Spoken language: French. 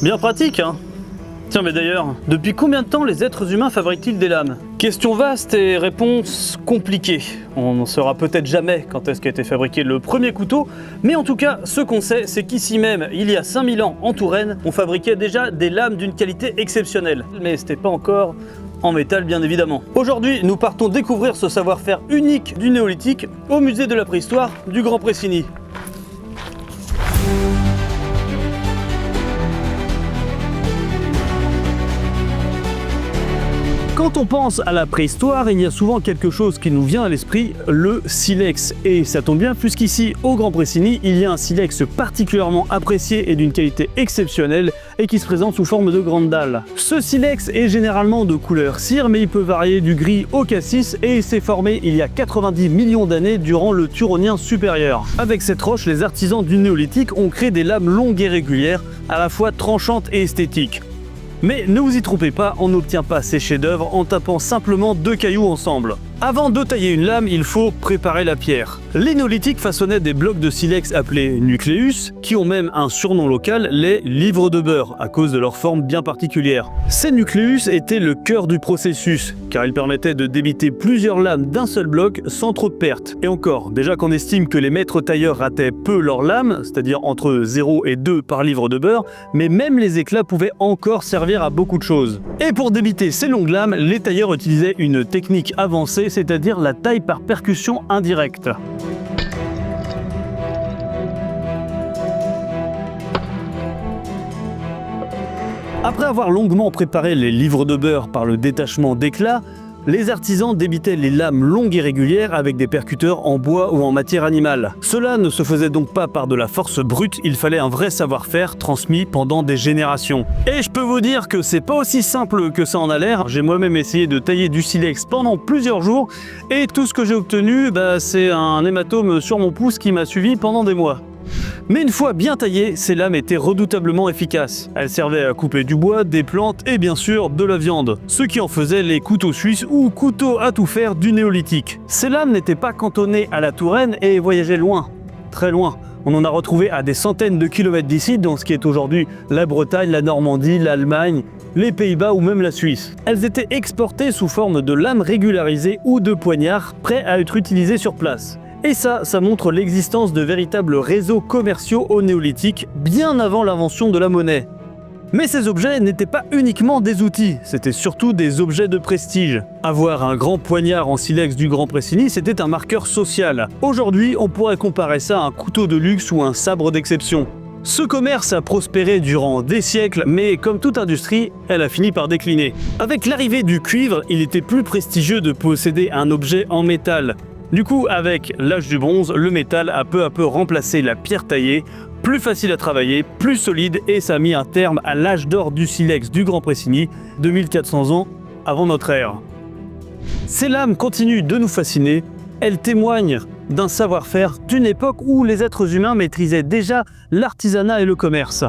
Bien pratique, hein? Tiens, mais d'ailleurs, depuis combien de temps les êtres humains fabriquent-ils des lames? Question vaste et réponse compliquée. On n'en saura peut-être jamais quand est-ce qu'a été fabriqué le premier couteau, mais en tout cas, ce qu'on sait, c'est qu'ici même, il y a 5000 ans, en Touraine, on fabriquait déjà des lames d'une qualité exceptionnelle. Mais c'était pas encore en métal, bien évidemment. Aujourd'hui, nous partons découvrir ce savoir-faire unique du néolithique au musée de la préhistoire du Grand Pressigny. Quand on pense à la préhistoire, il y a souvent quelque chose qui nous vient à l'esprit, le silex. Et ça tombe bien puisqu'ici, au Grand Pressigny, il y a un silex particulièrement apprécié et d'une qualité exceptionnelle et qui se présente sous forme de grandes dalles. Ce silex est généralement de couleur cire, mais il peut varier du gris au cassis et s'est formé il y a 90 millions d'années durant le Turoniens supérieur. Avec cette roche, les artisans du néolithique ont créé des lames longues et régulières, à la fois tranchantes et esthétiques. Mais ne vous y trompez pas, on n'obtient pas ces chefs-d'œuvre en tapant simplement deux cailloux ensemble. Avant de tailler une lame, il faut préparer la pierre. Les néolithiques façonnaient des blocs de silex appelés nucléus, qui ont même un surnom local, les livres de beurre, à cause de leur forme bien particulière. Ces nucléus étaient le cœur du processus, car ils permettaient de débiter plusieurs lames d'un seul bloc sans trop de pertes. Et encore, déjà qu'on estime que les maîtres tailleurs rataient peu leurs lames, c'est-à-dire entre 0 et 2 par livre de beurre, mais même les éclats pouvaient encore servir à beaucoup de choses. Et pour débiter ces longues lames, les tailleurs utilisaient une technique avancée, c'est-à-dire la taille par percussion indirecte. Après avoir longuement préparé les livres de beurre par le détachement d'éclats, les artisans débitaient les lames longues et régulières avec des percuteurs en bois ou en matière animale. Cela ne se faisait donc pas par de la force brute, il fallait un vrai savoir-faire transmis pendant des générations. Et je peux vous dire que c'est pas aussi simple que ça en a l'air. J'ai moi-même essayé de tailler du silex pendant plusieurs jours et tout ce que j'ai obtenu, c'est un hématome sur mon pouce qui m'a suivi pendant des mois. Mais une fois bien taillées, ces lames étaient redoutablement efficaces. Elles servaient à couper du bois, des plantes et bien sûr de la viande, ce qui en faisait les couteaux suisses ou couteaux à tout faire du néolithique. Ces lames n'étaient pas cantonnées à la Touraine et voyageaient loin, très loin. On en a retrouvé à des centaines de kilomètres d'ici, dans ce qui est aujourd'hui la Bretagne, la Normandie, l'Allemagne, les Pays-Bas ou même la Suisse. Elles étaient exportées sous forme de lames régularisées ou de poignards, prêts à être utilisés sur place. Et ça montre l'existence de véritables réseaux commerciaux au néolithique, bien avant l'invention de la monnaie. Mais ces objets n'étaient pas uniquement des outils, c'était surtout des objets de prestige. Avoir un grand poignard en silex du Grand Pressigny, c'était un marqueur social. Aujourd'hui, on pourrait comparer ça à un couteau de luxe ou un sabre d'exception. Ce commerce a prospéré durant des siècles, mais comme toute industrie, elle a fini par décliner. Avec l'arrivée du cuivre, il était plus prestigieux de posséder un objet en métal. Du coup, avec l'âge du bronze, le métal a peu à peu remplacé la pierre taillée, plus facile à travailler, plus solide, et ça a mis un terme à l'âge d'or du silex du Grand Pressigny, 2400 ans avant notre ère. Ces lames continuent de nous fasciner, elles témoignent d'un savoir-faire d'une époque où les êtres humains maîtrisaient déjà l'artisanat et le commerce.